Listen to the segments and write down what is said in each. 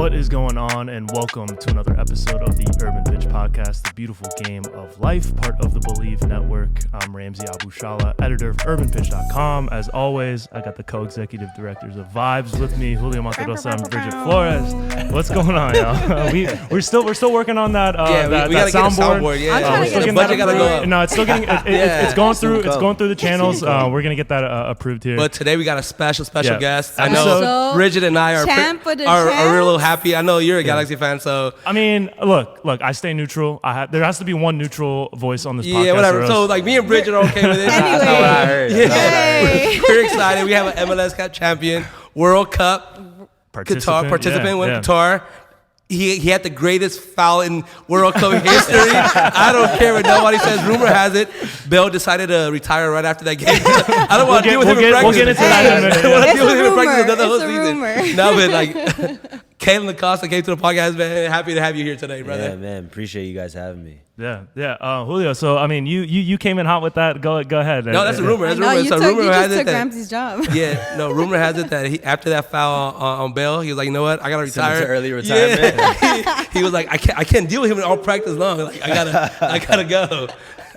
What is going on, and welcome to another episode of the Urban Pitch Podcast, the beautiful game of life, part of the Believe Network. I'm Ramsey Abushala, editor of UrbanPitch.com. As always, I got the co-executive directors of Vibes with me, Julio Monterosa and Bridget Flores. What's going on, y'all? We're still working on that. We gotta get a soundboard. Yeah, I'm trying to get the budget gotta go up. No, it's still getting. It's going through. It's going through the channels. We're gonna get that approved here. But today we got a special guest. I Episode- know Bridget and I are a little happy. I know you're a Galaxy fan, so I mean, look. I stay neutral. There has to be one neutral voice on this podcast. yeah, whatever. So like me and Bridget are okay with it. Anyway. That's not what I heard. Yay. We're excited. We have an MLS Cup champion, World Cup Qatar participant with Qatar. He had the greatest foul in World Cup history. I don't care what nobody says. Rumor has it, Bale decided to retire right after that game. I don't want to deal with him in practice. We'll get into that in a minute. I don't want to deal with him in practice It's another whole a season. rumor. No, but like Kellyn Acosta came to the podcast, man. Happy to have you here today, brother. Yeah, man. Appreciate you guys having me. Yeah. Julio, so I mean, you came in hot with that. Go ahead. No, that's a rumor. That's a No, rumor. you So took, rumor you has just it took that Ramsey's job. yeah, no, rumor has it that after that foul on Bale, he was like, you know what, I gotta retire. Sent him to early retirement. Yeah. he was like, I can't deal with him in all practice long. Like I gotta go.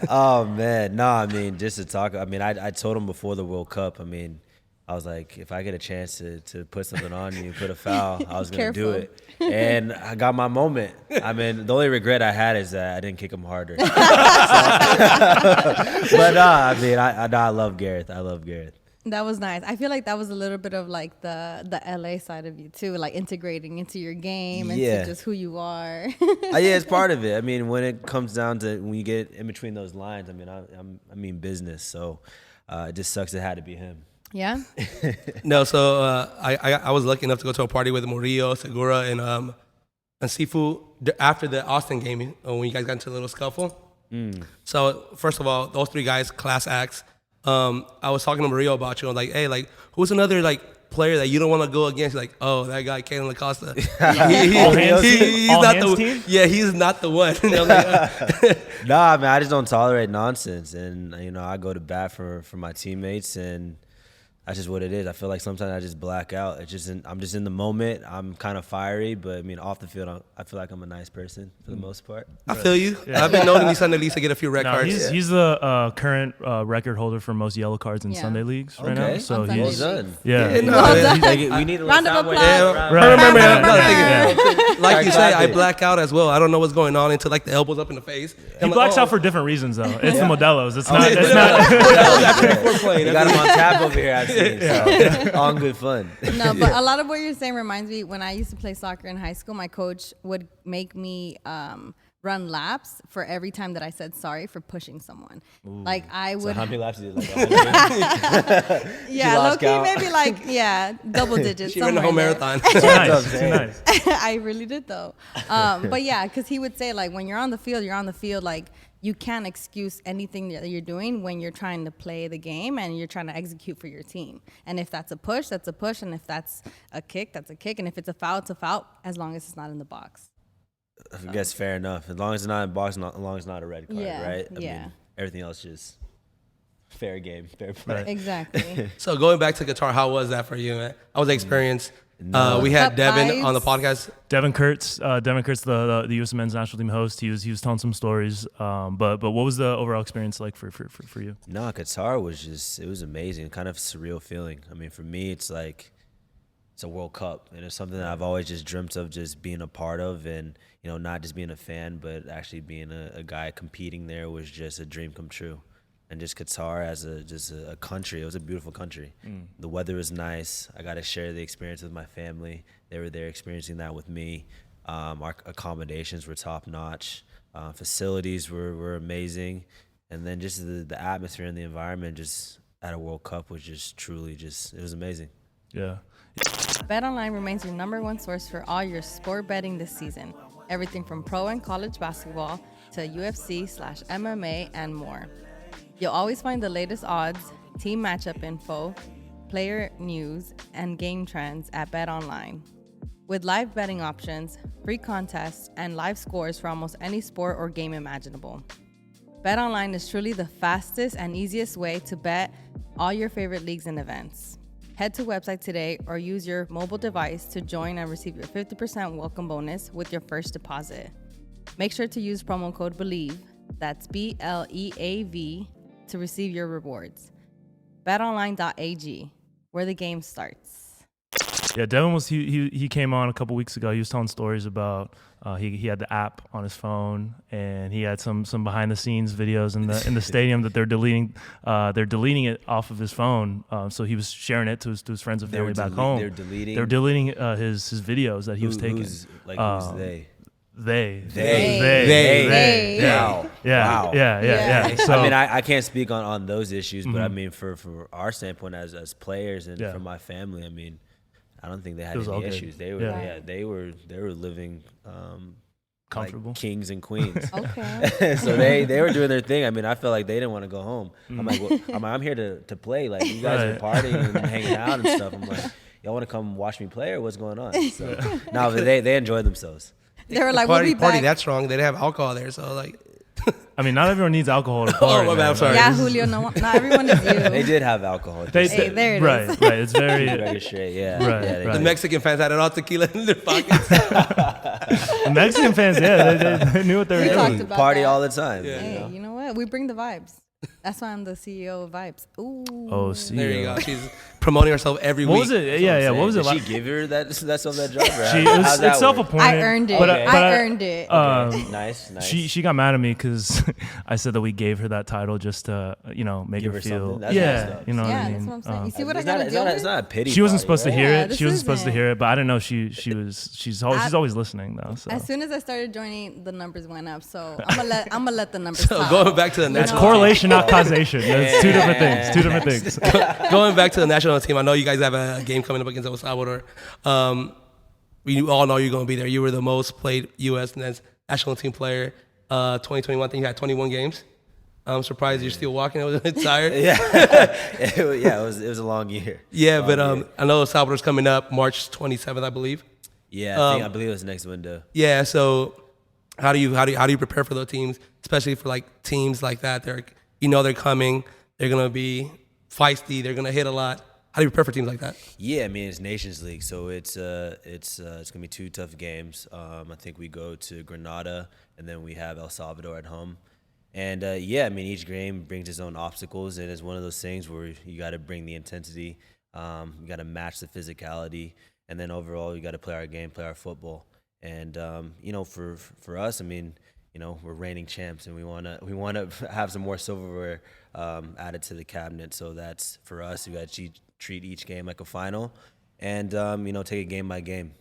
Oh man, no, I mean, just to talk. I mean, I told him before the World Cup. I mean, I was like, if I get a chance to put something on you, put a foul, I was gonna do it. And I got my moment. I mean, the only regret I had is that I didn't kick him harder. But I mean, I love Gareth. I love Gareth. That was nice. I feel like that was a little bit of like the LA side of you too, like integrating into your game and Yeah. to just who you are. Yeah, it's part of it. I mean, when it comes down to when you get in between those lines, I mean, I mean business. So it just sucks it had to be him. Yeah. No, so I was lucky enough to go to a party with Murillo, Segura, and Sifu after the Austin game when you guys got into a little scuffle. So first of all, those three guys, class acts. I was talking to Murillo about you. I'm like, hey, like, who's another like player that you don't want to go against? He's like, oh, that guy, Kellyn Acosta. He's not the team? Yeah, he's not the one. And I'm like, Nah, I mean, I just don't tolerate nonsense, and I go to bat for my teammates, and that's just what it is. I feel like sometimes I just black out. I'm just in the moment. I'm kind of fiery, but I mean, off the field, I feel like I'm a nice person for the most part. I feel you. Yeah. I've been known to Sunday leagues to get a few red cards. He's the current record holder for most yellow cards in Sunday leagues right now. So On he's Sunday done. yeah. We need a Round of soundboard. applause. Remember, like you say, I black out as well. I don't know what's going on until like the elbows up in the face. He blacks out for different reasons though. It's the Modelos. It's not. You got him on tap over here, I've seen. So, all in good fun. No, but a lot of what you're saying reminds me when I used to play soccer in high school, my coach would make me run laps for every time that I said sorry for pushing someone. Like I would. So how many laps did you like? 100? Yeah, lost low-key, count? maybe like, double digits. She ran the whole marathon. Too nice. I really did though. But yeah, because he would say like when you're on the field, you're on the field. Like you can't excuse anything that you're doing when you're trying to play the game and you're trying to execute for your team. And if that's a push, that's a push. And if that's a kick, that's a kick. And if it's a foul, it's a foul, as long as it's not in the box. I guess fair enough. As long as it's not in box, as long as it's not a red card, Yeah, right? I yeah. mean, everything else just fair game, fair play. Right. Exactly. So going back to Qatar, how was that for you, man? How was the experience? We had Cup Devin vibes. on the podcast. Devin Kurtz, the U.S. men's national team host. He was telling some stories. But what was the overall experience like for you? No, Qatar it was amazing, kind of surreal feeling. I mean, for me, it's like it's a World Cup, and it's something that I've always just dreamt of just being a part of, and not just being a fan, but actually being a guy competing there was just a dream come true. And just Qatar as a country, it was a beautiful country. The weather was nice. I got to share the experience with my family. They were there experiencing that with me. Our accommodations were top notch. Facilities were amazing. And then just the atmosphere and the environment just at a World Cup was just truly it was amazing. Yeah. BetOnline remains your #1 source for all your sport betting this season. Everything from pro and college basketball to UFC/MMA and more. You'll always find the latest odds, team matchup info, player news, and game trends at BetOnline. With live betting options, free contests, and live scores for almost any sport or game imaginable. BetOnline is truly the fastest and easiest way to bet all your favorite leagues and events. Head to website today or use your mobile device to join and receive your 50% welcome bonus with your first deposit. Make sure to use promo code BELIEVE, that's BLEAV, to receive your rewards. BetOnline.ag, where the game starts. Yeah, Devin was he came on a couple weeks ago. He was telling stories about he had the app on his phone, and he had some behind the scenes videos in the stadium that they're deleting it off of his phone. So he was sharing it to his friends and family back home. They're deleting his videos that he was taking. Who's they? They. Wow. Yeah. So I mean, I can't speak on those issues, but I mean, for our standpoint as players and from my family, I mean, I don't think they had any issues. They were they were living comfortable, like kings and queens. Okay. So they were doing their thing. I mean, I felt like they didn't want to go home. I'm like, well, I'm here to play. Like, you guys are partying and hanging out and stuff. I'm like, y'all want to come watch me play or what's going on? So no, but they enjoyed themselves. They were like, party, we'll be back. that's wrong. They didn't have alcohol there, so like. I mean, not everyone needs alcohol to party. my bad, I'm sorry. Yeah, Julio, not everyone is you. They did have alcohol. There it right, is. Right. It's very Very straight, yeah. Right, yeah, right. The Mexican fans had it all tequila in their pockets. the Mexican fans. Yeah, they knew what they were We doing. talked about Party that. all the time. Yeah. Hey, you know what? We bring the vibes. That's why I'm the CEO of Vibes. Ooh. Oh, see. There you go. She's promoting herself every What week. was it? Yeah. What was it Did like? she give her that job? Or It's how's that work? self-appointed. I earned it. I earned it. Nice. She got mad at me because I said that we gave her that title just to make Give her her feel something? That's yeah, nice stuff. you know what I Yeah, mean. that's what I'm saying. You see what I It's got to deal it's with? not a pity. She wasn't party, supposed to right? hear Yeah, it. this She wasn't isn't. supposed to hear it, but I didn't know she's always listening though. So. As soon as I started joining, the numbers went up. So I'm gonna let the numbers So talk. going back to the It's national correlation, not causation. It's two different things. Two different things. going back to the national team, I know you guys have a game coming up against El Salvador. We all know you're going to be there. You were the most played U.S. national team player 2021. I think you had 21 games. I'm surprised you're still walking. I was a bit tired. It was a long year. Yeah, but I know El Salvador's coming up March 27th, I believe. Yeah, I believe it was next window. Yeah, so how do you prepare for those teams, especially for like teams like that? They're coming. They're gonna be feisty. They're gonna hit a lot. How do you prepare for teams like that? Yeah, I mean, it's Nations League, so it's gonna be two tough games. I think we go to Grenada, and then we have El Salvador at home. And I mean, each game brings its own obstacles, and it's one of those things where you got to bring the intensity, you got to match the physicality, and then overall you got to play our game, play our football. And for us, I mean, we're reigning champs, and we wanna have some more silverware added to the cabinet. So that's for us. We got to treat each game like a final, and take it game by game.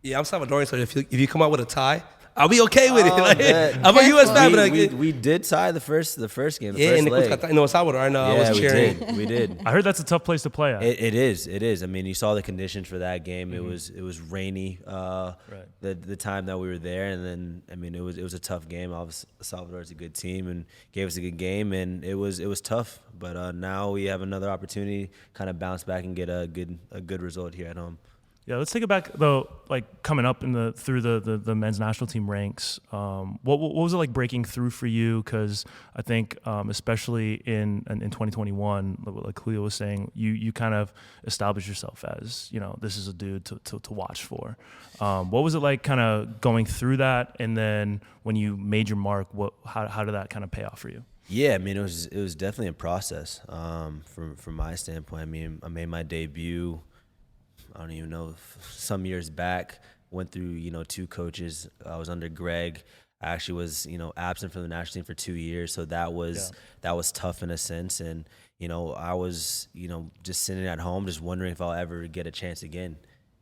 Yeah, I'm Salvadorian, so if you come out with a tie, I'll be okay with it. Man. I'm a U.S. fan, but we did tie the first game, the first in leg. El Salvador. I know. I was cheering. We did. I heard that's a tough place to play at. It is. I mean, you saw the conditions for that game. Mm-hmm. It was rainy. The time that we were there, and then I mean, it was a tough game. Obviously, Salvador is a good team and gave us a good game, and it was tough. But now we have another opportunity, kind of bounce back and get a good result here at home. Yeah, let's take it back though. Like coming up through the men's national team ranks, what was it like breaking through for you? Because I think especially in 2021, like Julio was saying, you kind of established yourself as this is a dude to watch for. What was it like kind of going through that, and then when you made your mark, how did that kind of pay off for you? Yeah, I mean, it was definitely a process from my standpoint. I mean, I made my debut. I don't even know, some years back, went through, two coaches. I was under Greg. I actually was, absent from the national team for 2 years. So that was tough in a sense. And, I was, just sitting at home, just wondering if I'll ever get a chance again.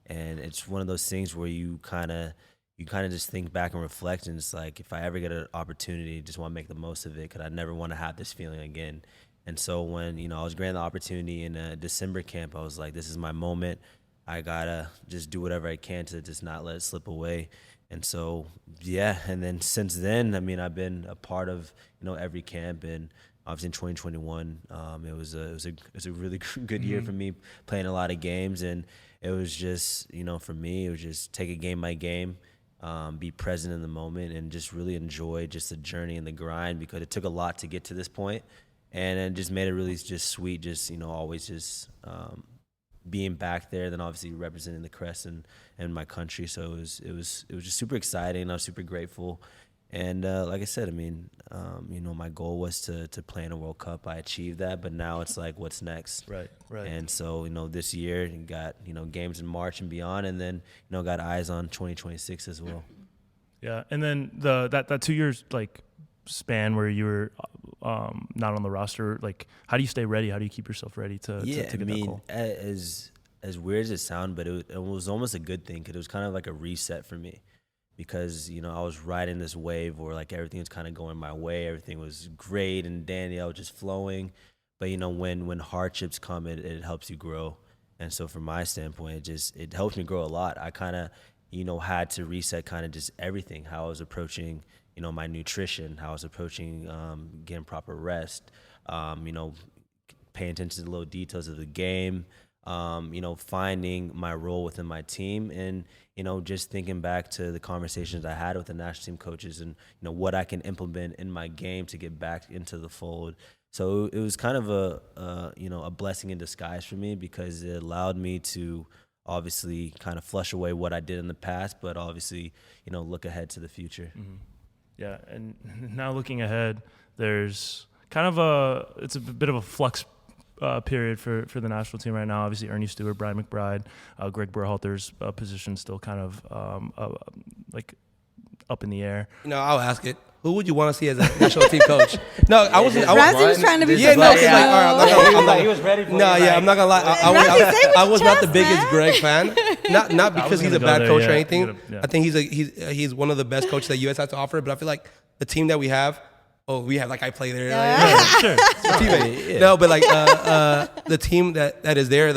And it's one of those things where you kind of just think back and reflect. And it's like, if I ever get an opportunity, I just want to make the most of it, because I never want to have this feeling again. And so when, I was granted the opportunity in a December camp, I was like, this is my moment. I gotta just do whatever I can to just not let it slip away. And so, and then since then, I mean, I've been a part of, every camp, and obviously in 2021, it was a really good year for me, playing a lot of games. And it was just, for me, it was just take it game by game, be present in the moment, and just really enjoy just the journey and the grind, because it took a lot to get to this point. And it just made it really just sweet, just, always just being back there, then obviously representing the crest and my country. So it was just super exciting. I was super grateful. And like I said, I mean, my goal was to play in a World Cup. I achieved that, but now it's like, what's next? Right. And so, this year you got, games in March and beyond, and then, got eyes on 2026 as well. Yeah, and then that 2 years like span where you were not on the roster, like how do you stay ready? How do you keep yourself ready to get that call? As weird as it sounds, but it was almost a good thing because it was kind of like a reset for me. Because, I was riding this wave where, like, everything was kind of going my way. Everything was great and dandy. I was just flowing. But, when hardships come, it helps you grow. And so from my standpoint, it helps me grow a lot. I kind of, had to reset kind of just everything, how I was approaching, my nutrition, how I was approaching getting proper rest, paying attention to the little details of the game, finding my role within my team and, just thinking back to the conversations I had with the national team coaches and, what I can implement in my game to get back into the fold. So it was kind of a blessing in disguise for me because it allowed me to obviously kind of flush away what I did in the past, but obviously, look ahead to the future. Mm-hmm. Yeah. And now looking ahead, there's kind of it's a bit of a flux period for the national team right now. Obviously, Ernie Stewart, Brian McBride, Greg Berhalter's position still kind of like up in the air. I'll ask it. Who would you want to see as a national team coach? No, I wasn't. Ramsey was trying to be yeah, no, like, all right, I'm not, he was ready for no, you. Yeah, I'm not gonna lie. I was not the biggest Greg fan. Not because he's a bad coach or anything. I think he's one of the best coaches that US has to offer. But I feel like the team that we have. Oh, we have I play there. Sure. Teammate. No, but the team that is there,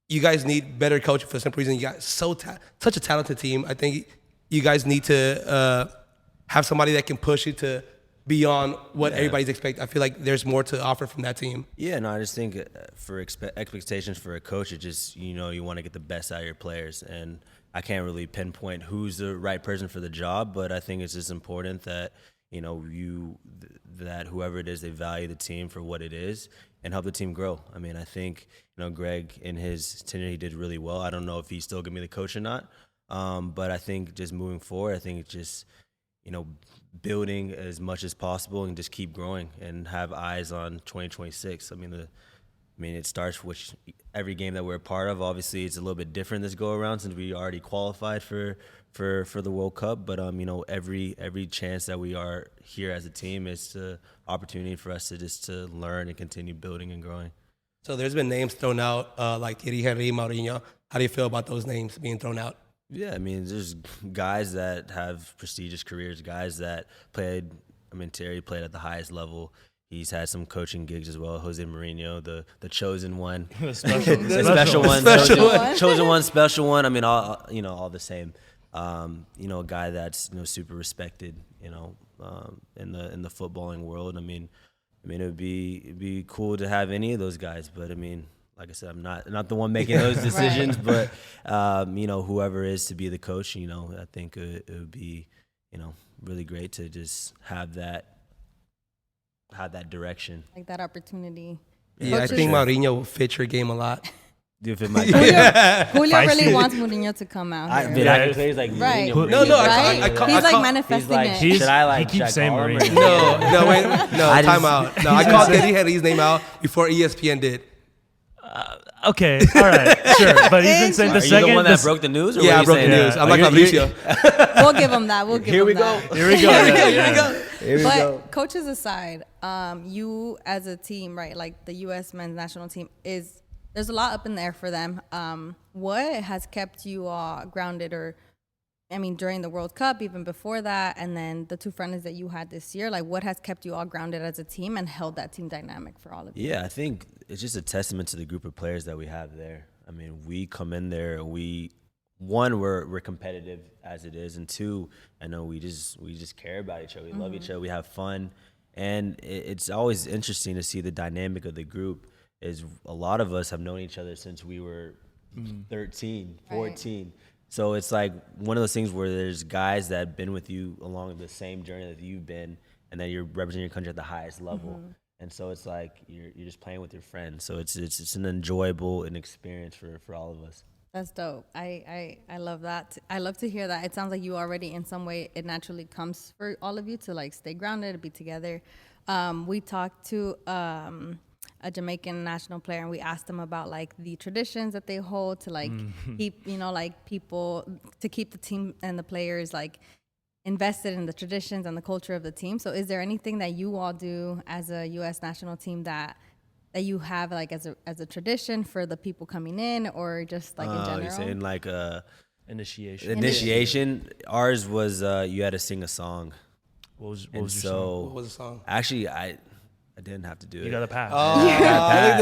you guys need better coaching for some reason. You got such a talented team. I think you guys need to have somebody that can push you to beyond what everybody's expecting. I feel like there's more to offer from that team. Yeah, no, I just think for expectations for a coach, it just you want to get the best out of your players, and I can't really pinpoint who's the right person for the job, but I think it's just important that. That whoever it is, they value the team for what it is and help the team grow. I mean, I think, Greg in his tenure, he did really well. I don't know if he's still going to be the coach or not. But I think just moving forward, I think it's just, building as much as possible and just keep growing and have eyes on 2026. I mean, it starts with every game that we're a part of. Obviously, it's a little bit different this go around since we already qualified for the World Cup. But every chance that we are here as a team is an opportunity for us to learn and continue building and growing. So there's been names thrown out like Thierry Henry, Mourinho. How do you feel about those names being thrown out? Yeah, I mean, there's guys that have prestigious careers, guys that played. I mean, Thierry played at the highest level. He's had some coaching gigs as well. Jose Mourinho, the chosen one, the special one, special one. I mean, all the same. A guy that's super respected. In the footballing world. I mean, it'd be cool to have any of those guys. But I mean, like I said, I'm not the one making those decisions. Right. But whoever is to be the coach, I think it would be really great to just have that direction. Like that opportunity. Yeah, I think Mourinho will fit your game a lot. Do you fit my Julio really wants Mourinho to come out here. I can say he's like Right. Mourinho. No, He's like manifesting it. Should I he keeps saying Mourinho. No, time out. No, I called Thierry Henry's name out before ESPN did. Okay, all right, sure. But he's been saying Are the you second. the one that broke the news? Or Yeah, I what are broke you the saying? news. I'm like Fabricio. We'll give him that. Here we go. Here we go. Here we But go. coaches aside, you as a team, right? Like the U.S. men's national team there's a lot up in the air for them. What has kept you grounded, or during the World Cup, even before that, and then the two friendlies that you had this year? Like, what has kept you all grounded as a team and held that team dynamic for all of you? Yeah, I think it's just a testament to the group of players that we have there. I mean, we come in there and we're competitive as it is, and two, I know we just care about each other. We love each other. We have fun, and it's always interesting to see the dynamic of the group. Is a lot of us have known each other since we were 13, 14. Right. So it's like one of those things where there's guys that have been with you along the same journey that you've been, and then you're representing your country at the highest level. And so it's like you're just playing with your friends. So it's an enjoyable experience for all of us. That's dope. I love that. I love to hear that. It sounds like you already, in some way, it naturally comes for all of you to like stay grounded, be together. We talked to a Jamaican national player, and we asked them about like the traditions that they hold to like keep, like people, to keep the team and the players like invested in the traditions and the culture of the team. So is there anything that you all do as a U.S. national team that you have like as a tradition for the people coming in, or just like in general? You're saying like Initiation. Ours was you had to sing a song. What was your song? What was the song? Actually, I didn't have to do it. You got a pass. I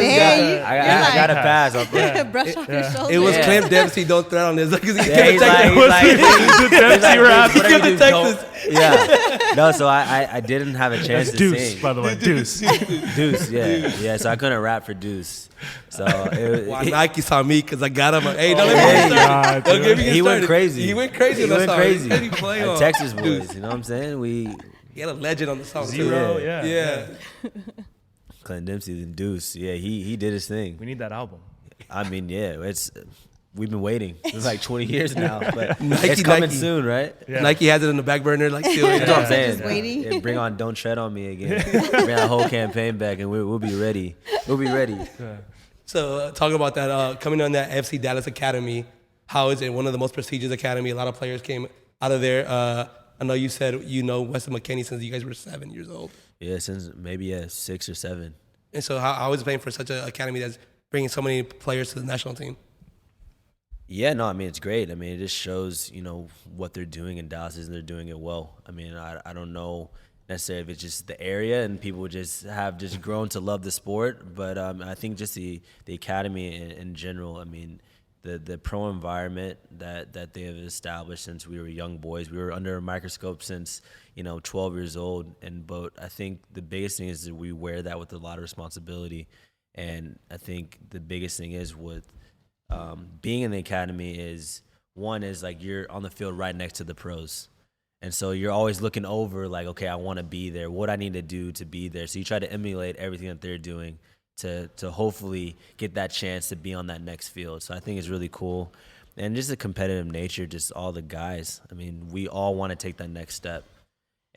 got a pass. Brush off your shoulders. It was Clint Dempsey. Don't threat on this. Because He's like, yeah. No, so I didn't have a chance That's to Deuce, sing. by the way. Deuce. Deuce, yeah. So I couldn't rap for Deuce. So Nike saw me because I got him. Hey, don't let me start. Don't get me he went started. crazy. He went crazy. He went crazy. He play on Texas boys, Deuce. you know what I'm saying? He had a legend on the song. Zero, too. yeah. Clint Dempsey and Deuce. Yeah, he did his thing. We need that album. I mean, yeah, we've been waiting. It's like 20 years now, but Nike, it's coming Nike. soon, right? Yeah. Nike has it in the back burner, like still. That's what I'm saying. Just waiting. Yeah, bring on "Don't Tread on Me" again. Bring that whole campaign back, and we'll be ready. We'll be ready. So talking about that, coming on that FC Dallas Academy, how is it? One of the most prestigious academy. A lot of players came out of there. I know you said Weston McKennie since you guys were 7 years old. Yeah, since maybe 6 or 7. And so how is it playing for such an academy that's bringing so many players to the national team? Yeah, no, I mean, it's great. I mean, it just shows, what they're doing in Dallas and they're doing it well. I mean, I don't know necessarily if it's just the area and people just have just grown to love the sport, but I think just the academy in general, I mean, the pro environment that they have established since we were young boys. We were under a microscope since, 12 years old. But I think the biggest thing is that we wear that with a lot of responsibility. And I think the biggest thing is with being in the academy is, one is like you're on the field right next to the pros. And so you're always looking over like, okay, I want to be there. What I need to do to be there. So you try to emulate everything that they're doing to hopefully get that chance to be on that next field. So I think it's really cool. And just the competitive nature, just all the guys. I mean, we all want to take that next step.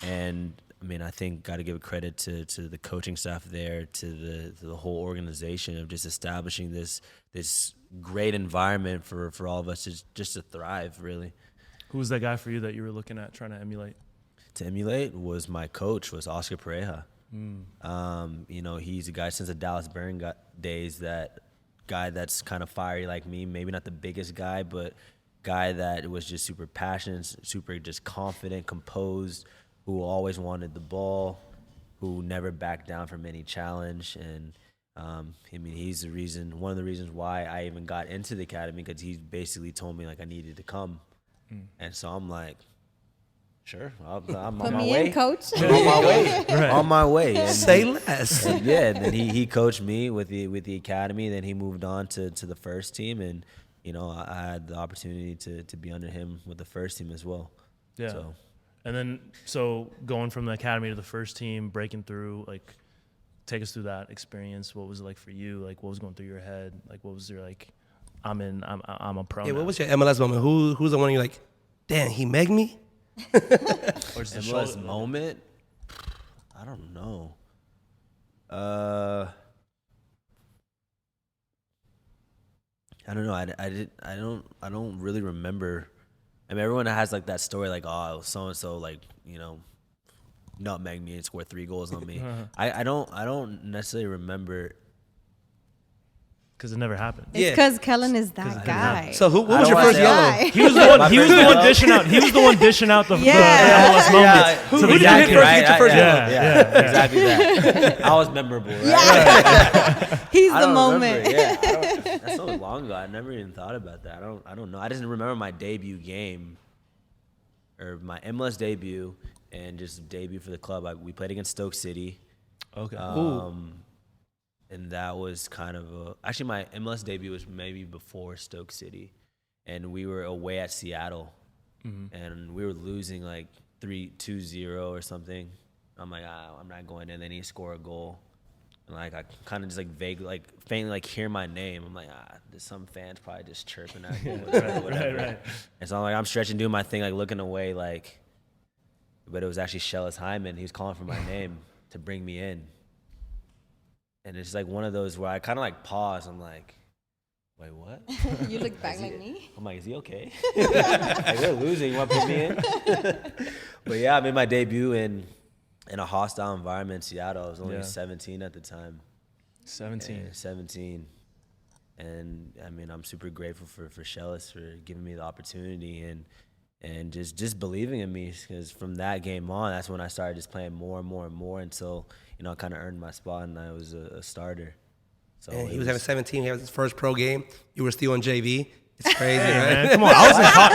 And I mean, I think got to give credit to the coaching staff there, to the whole organization of just establishing this great environment for all of us just to thrive, really. Who was that guy for you that you were looking at trying to emulate? To emulate was my coach, was Oscar Pareja. He's a guy since the Dallas Burn days, that guy that's kind of fiery like me, maybe not the biggest guy, but guy that was just super passionate, super just confident, composed, who always wanted the ball, who never backed down from any challenge. And he's one of the reasons why I even got into the academy, because he basically told me like I needed to come. And so I'm like, sure, I'm on my way. In, coach. I'm on my way. Right. On my way. And Say less. and then he coached me with the academy. Then he moved on to the first team, and I had the opportunity to be under him with the first team as well. Yeah. So. And then, so going from the academy to the first team, breaking through, like, take us through that experience. What was it like for you? Like, what was going through your head? Like, what was your like? I'm a pro. Yeah, now. what was your MLS moment? Who's the one you're like, damn, he megged me? Or just a MLS shoulder- moment? I don't know. I don't know. I don't really remember. I mean, everyone has like that story, like, oh, so and so, like, nutmegged me and scored 3 goals on me. I don't necessarily remember. Because it never happened. It's because Kellyn is that guy. So what was I your don't first wanna yellow? say- He was the one. He was the one dishing out. He was the one dishing out the MLS moments. Who to the did you young hit kids. first? Get your first Yeah, yellow. yeah. Exactly that. I was memorable, right? Yeah. He's I the don't moment. remember. Yeah, that's so long ago. I never even thought about that. I don't know. I just remember my debut game, or my MLS debut, and just debut for the club. We played against Stoke City. Okay. And that was kind of actually my MLS debut was maybe before Stoke City, and we were away at Seattle, and we were losing like 2-0 or something. I'm like, I'm not going in. Then he scored a goal, And like I kind of just like vaguely, like faintly, like hear my name. I'm like, there's some fans probably just chirping at me, whatever. Right. And so I'm like, I'm stretching, doing my thing, like looking away, like. But it was actually Shellis Hyman. He was calling for my name to bring me in. And it's like one of those where I kind of like pause. I'm like, wait, what? You look back like me? I'm like, is he okay? Like, they're losing. You want to put me in? But yeah, I made my debut in a hostile environment in Seattle. I was only 17 at the time. 17. And I mean, I'm super grateful for Shellis for giving me the opportunity and just believing in me, because from that game on, that's when I started just playing more and more and more until, you know, I kind of earned my spot and I was a starter. So he was having 17. He had his first pro game. You were still on JV. It's crazy, right? Man, come on. I was in college.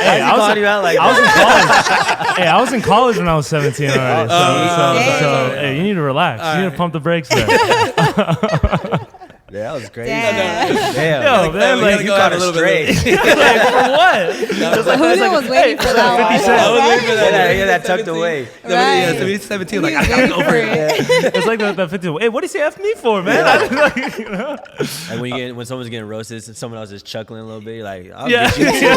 Hey, I was in college when I was 17 already. So hey, you need to relax. You need to pump the brakes there. Yeah, that was crazy. Damn. Yo, man, like, you got it straight. like, for what? Julio was waiting for that one. 50 Cent. I was waiting for that. Yeah, that tucked away. Right. So he's 17. Like, He was I gotta go for waiting it. It's like the 50. Hey, what did he say F me for, man? Like when someone's getting roasted and someone else is chuckling a little bit, you're like, I'll get you too.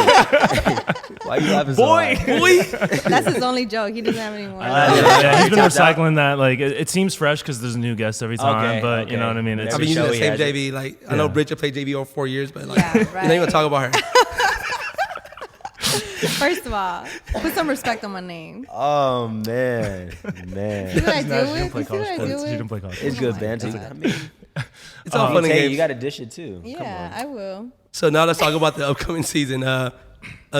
Why are you laughing so hard? Boy. That's his only joke. He doesn't have any more. Yeah, he's been recycling that. Like, it seems fresh because there's a new guest every time. But you know what I mean? It's I've been using show the he same has JV. Like, I know Bridget played JV over 4 years, but like, Yeah, you right. don't even talk about her. First of all, put some respect on my name. Oh, man. See what I deal with? You see what I deal He didn't with? play college. It's good banter. I mean, It's all fun and games. you got to dish it too. Yeah, I will. So now let's talk about the upcoming season.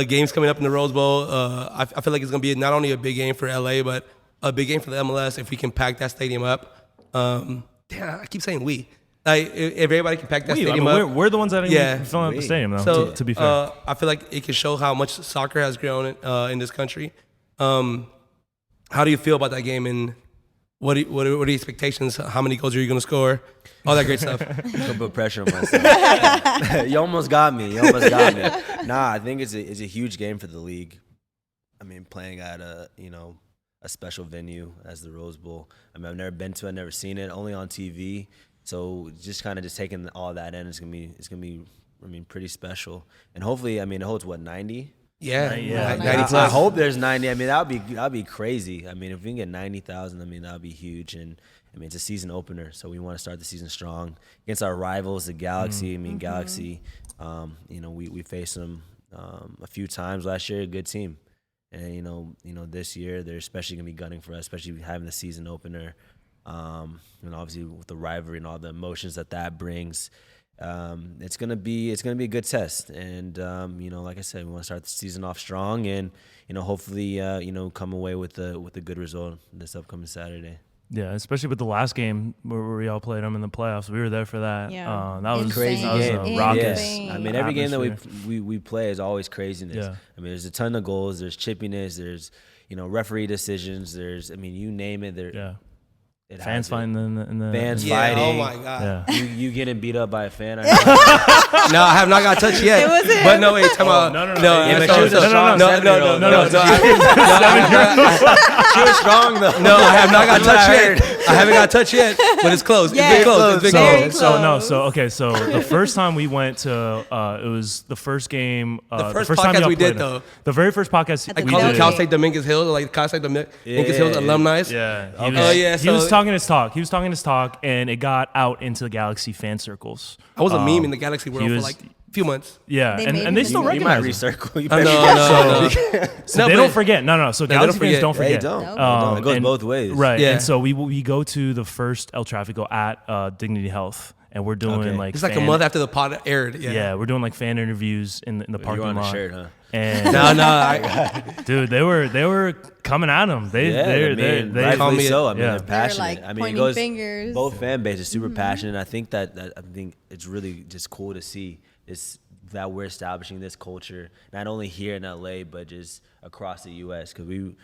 Games coming up in the Rose Bowl. I feel like it's going to be not only a big game for LA, but a big game for the MLS if we can pack that stadium up. I keep saying we. Like, if everybody can pack that stadium up. We're the ones that are filling up the stadium, though, So, to be fair. I feel like it can show how much soccer has grown in this country. How do you feel about that game, and what are the expectations? How many goals are you going to score? All that great stuff. Don't put pressure on myself. You almost got me. Nah, I think it's a huge game for the league. I mean, playing at a special venue as the Rose Bowl. I mean, I've never been to it, I've never seen it, only on TV. So just kind of just taking all that in, it's gonna be I mean, pretty special. And hopefully, I mean, it holds what, 90? Yeah. 90 I hope there's 90. I mean, that'd be crazy. I mean, if we can get 90,000, I mean, that'd be huge. And I mean, it's a season opener, so we want to start the season strong against our rivals, the Galaxy. I mean, Galaxy. We faced them a few times last year. A good team, and this year they're especially gonna be gunning for us, especially having the season opener. And obviously with the rivalry and all the emotions that brings, it's gonna be a good test. And like I said, we want to start the season off strong, and hopefully come away with a good result this upcoming Saturday. Yeah, especially with the last game where we all played them in the playoffs. We were there for that. Yeah. That was Insane. Crazy that was game. a raucous. Insane. I mean, every game that atmosphere. we play is always craziness. Yeah. I mean, there's a ton of goals. There's chippiness. There's referee decisions. There's you name it. Yeah. It Fans fighting in the Fans Yeah. fighting. Oh my God. Yeah. You getting beat up by a fan? No, I have not got touched yet. It was him. But no, wait, time out. no. Yeah, but she was a No, strong no. She was strong though. No, I have not got touched yet. I haven't got touched yet, but it's close. Yeah. It's been close. It's been Very close. close. So the first time we went to it was the first game. The first time podcast y'all we played did, it. though. The very first podcast At the we Call did. it Cal State Dominguez Hills, like Cal State Dominguez Hills alumni. Yeah. Okay. He was talking his talk, and it got out into the Galaxy fan circles. I was a meme in the Galaxy world he for was- like a few months. Yeah, They and made they him still do it. You might recognize him. recircle. You No. So No, they but- don't forget. No. So they Galaxy don't fans don't They forget. don't. No. They don't. It goes and- both ways. Right. Yeah. And so we go to the first El Tráfico at Dignity Health, and we're doing Okay. like It's like a fan- month after the pod aired. Yeah. we're doing like fan interviews in the You're parking on the lot. shirt, huh? And No. dude, they were coming at him. They rightfully me- so. I mean, yeah. they're They were, passionate. like, I mean, it pointing goes fingers. both fan bases super passionate. I think that I think it's really just cool to see is that we're establishing this culture not only here in LA but just across the U.S. because we,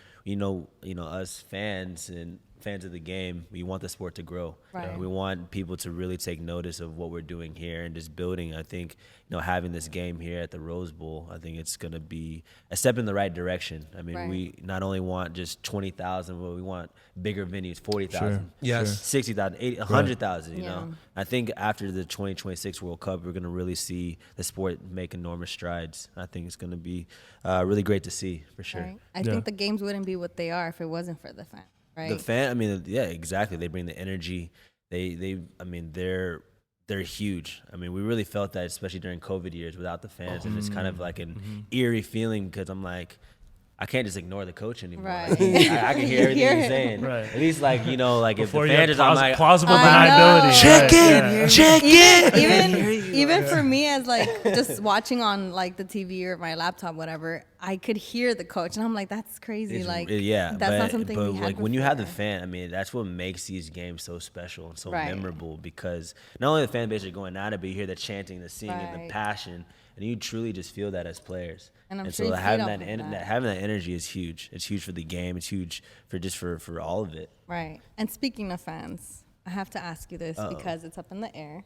us fans and fans of the game, we want the sport to grow. Right. We want people to really take notice of what we're doing here and just building. I think, having this game here at the Rose Bowl, I think it's going to be a step in the right direction. I mean, we not only want just 20,000, but we want bigger venues, 40,000, Sure. Yes. 60,000, 80, 100,000, you Yeah. know. I think after the 2026 World Cup, we're going to really see the sport make enormous strides. I think it's going to be really great to see, for sure. Right. I think the games wouldn't be what they are if it wasn't for the fans. Right. The fan, I mean, yeah, exactly. They bring the energy. I mean, they're huge. I mean, we really felt that, especially during COVID years, without the fans, and it's kind of like an eerie feeling because I'm like, I can't just ignore the coach anymore. Right. Like, I can hear everything he's saying. Right. At least, like, like Before if the you fans have is, I'm like, plausible I know. deniability. check Right, in, check in. Even for me, as like just watching on like the TV or my laptop, whatever, I could hear the coach, and I'm like, that's crazy. It's- That's not something but we had like when you have the before. fan, I mean, that's what makes these games so special and so Right. memorable, because not only the fan base are going at it, but you hear the chanting, the singing, the Right. passion, and you truly just feel that as players. And I'm and sure so you feed having off that, of that. having that energy is huge. It's huge for the game. It's huge for all of it. Right. And speaking of fans, I have to ask you this because it's up in the air.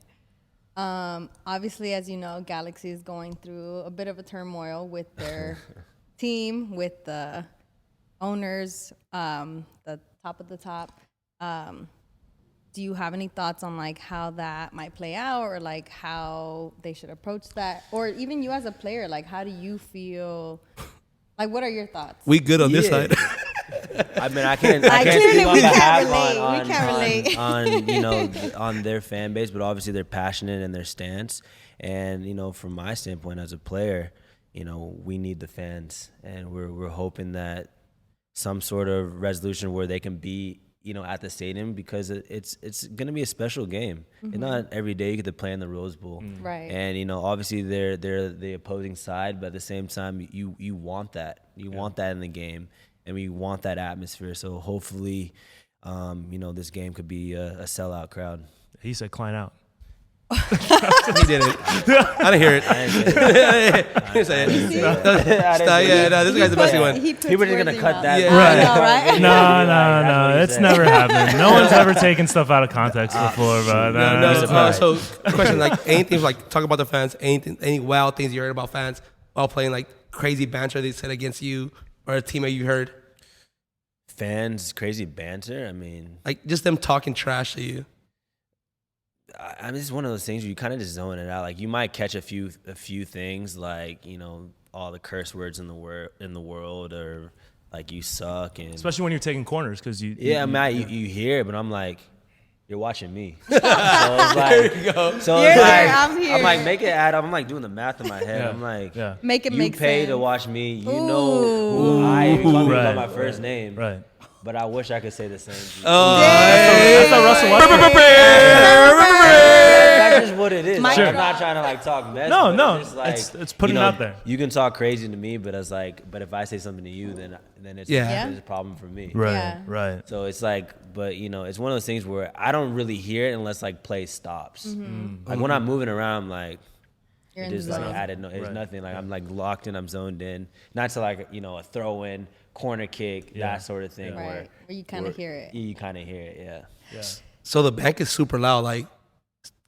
Obviously, as you know, Galaxy is going through a bit of a turmoil with their team, with the owners, the top of the top. Do you have any thoughts on like how that might play out, or like how they should approach that, or even you as a player, like how do you feel? Like, what are your thoughts? We good on this Yeah. side. I mean, I can't Clearly speak on we can't behalf relate. We can't relate. on their fan base, but obviously they're passionate in their stance. And from my standpoint as a player, we need the fans, and we're hoping that some sort of resolution where they can be at the stadium, because it's gonna be a special game. And not every day you get to play in the Rose Bowl. Right. And obviously they're the opposing side, but at the same time you want that. You want that in the game, and we want that atmosphere. So hopefully, this game could be a sellout crowd. He said Klein out. He did it. I didn't hear it. I didn't say it. He didn't say it. it. This guy's the best one. People are just gonna cut that. Yeah. I know, right? No, That's what he it's said. never happened. No one's ever taken stuff out of context before, but No. So, question, like anything, like talk about the fans. Any wild things you heard about fans while playing, like crazy banter they said against you or a teammate you heard, Fans, crazy banter. I mean, like just them talking trash to you. I mean, it's one of those things where you kind of just zone it out. Like, you might catch a few things, like all the curse words in the world, or like you suck, and especially when you're taking corners, because you hear it, but I'm like, you're watching me. So it's like, There you go. so You're it's there, like, I'm here. I'm like, make it add up. I'm like doing the math in my head. Yeah. I'm like, Yeah. Make it you make pay sense. to watch me. You know who I am. You call me by Right. my first name. right. But I wish I could say the same. That's a Russell Westbrook. That's just what it is. Like, Sure. I'm not trying to like talk mess. No, but no, It's, just like, it's putting it out there. You can talk crazy to me, but it's like, but if I say something to you, then it's Yeah. it's a problem for me. Right, Yeah. right. So it's like, but it's one of those things where I don't really hear it unless like play stops. Like when I'm moving around, I'm like, You're it in the just like zone. added no, it's Right. nothing. Like I'm like locked in, I'm zoned in. Not to like a throw in, corner kick, Yeah. that sort of thing. Right. Where you kind of hear it. You kind of hear it, yeah. Yeah. So the bank is super loud. Like,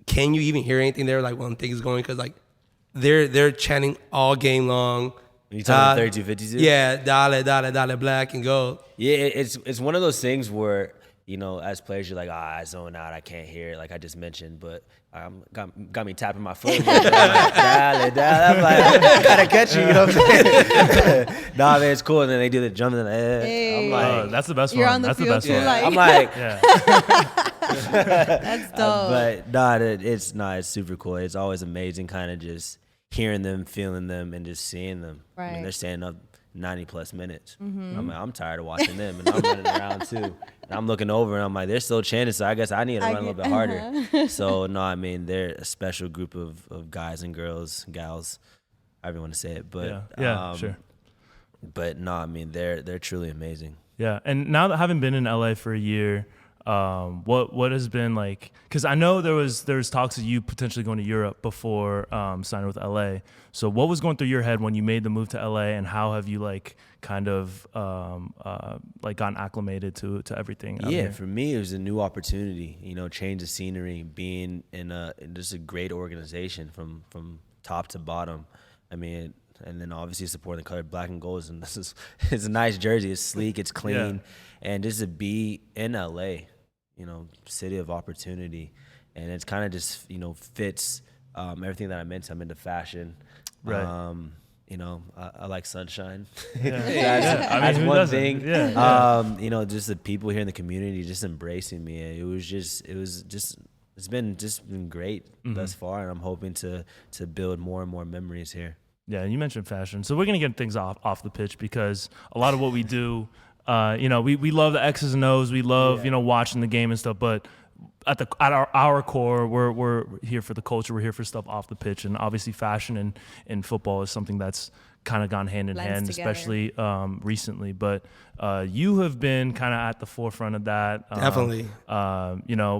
can you even hear anything there? Like when things going, because like they're chanting all game long. You talking 32-52? Yeah, dale, black and gold. Yeah, it's one of those things where as players you're like, I zone out, I can't hear it, like I just mentioned, but got me tapping my foot. Like, dale. I'm like, I gotta catch you. You know what I'm saying? Nah, man, it's cool. And then they do the jump, and Hey. I'm like, Oh, that's the best You're one. on the That's the field best too, one. like- I'm like, Yeah. That's dope. but nah, it's super cool. It's always amazing, kind of just hearing them, feeling them, and just seeing them. I mean, Right. they're standing up 90+ minutes. I'm tired of watching them, and I'm running around too. And I'm looking over, and I'm like, they're still chanting, so I guess I need to run a little bit harder. So no, I mean, they're a special group of guys and girls, gals, however you want to say it. But Yeah, sure. But no, I mean, they're truly amazing. Yeah, and now that having been in LA for a year, What has been like? Because I know there's talks of you potentially going to Europe before signing with LA. So what was going through your head when you made the move to LA, and how have you like kind of like gotten acclimated to everything? Yeah, for me it was a new opportunity. Change of scenery, being in just a great organization from top to bottom. I mean, and then obviously supporting the color black and gold, and it's a nice jersey. It's sleek, it's clean, and just to be in LA, city of opportunity, and it's kind of just fits everything that I'm into. I'm into fashion, right? I like sunshine. Yeah. That's who one doesn't? thing. Yeah. Just the people here in the community just embracing me. It's been great thus far, and I'm hoping to build more and more memories here. Yeah, and you mentioned fashion, so we're gonna get things off the pitch, because a lot of what we do, we love the X's and O's, we love watching the game and stuff, but at our core, we're here for the culture, we're here for stuff off the pitch, and obviously fashion and football is something that's kind of gone hand in hand, especially recently. But you have been kind of at the forefront of that. Definitely.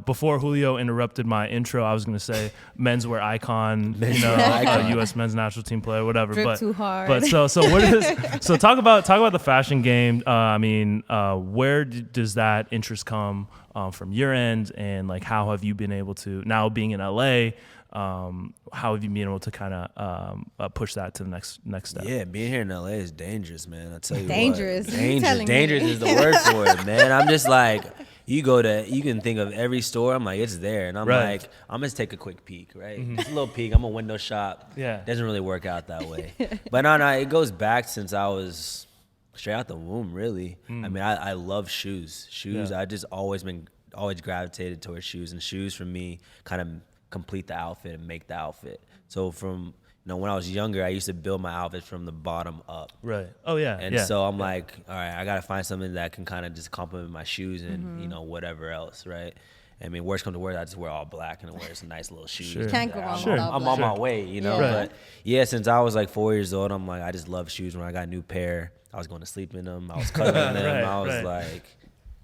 Before Julio interrupted my intro, I was going to say menswear icon, U.S. men's national team player, whatever. Drip but too hard. But so what is? So talk about the fashion game. Where does that interest come from your end, and like how have you been able to, now being in LA? How have you been able to kind of push that to the next step? Yeah, being here in LA is dangerous, man. I tell you dangerous. What. Dangerous is the word for it, man. I'm just like, you can think of every store. I'm like, it's there, and I'm like, I'm just take a quick peek, right? Mm-hmm. Just a little peek. I'm a window shop. Yeah, doesn't really work out that way. But no, it goes back since I was straight out the womb, really. I mean, I love shoes. Yeah. I just always gravitated towards shoes, and shoes for me kind of complete the outfit and make the outfit. So from when I was younger, I used to build my outfits from the bottom up. Right. Oh yeah. And so I'm like, all right, I gotta find something that can kind of just complement my shoes and whatever else, right? I mean, worst come to worst, I just wear all black and wear some nice little shoes. Sure. Can't go wrong with I'm on my way, But yeah, since I was like 4 years old, I'm like, I just love shoes. When I got a new pair, I was going to sleep in them. I was cuddling them. I was like,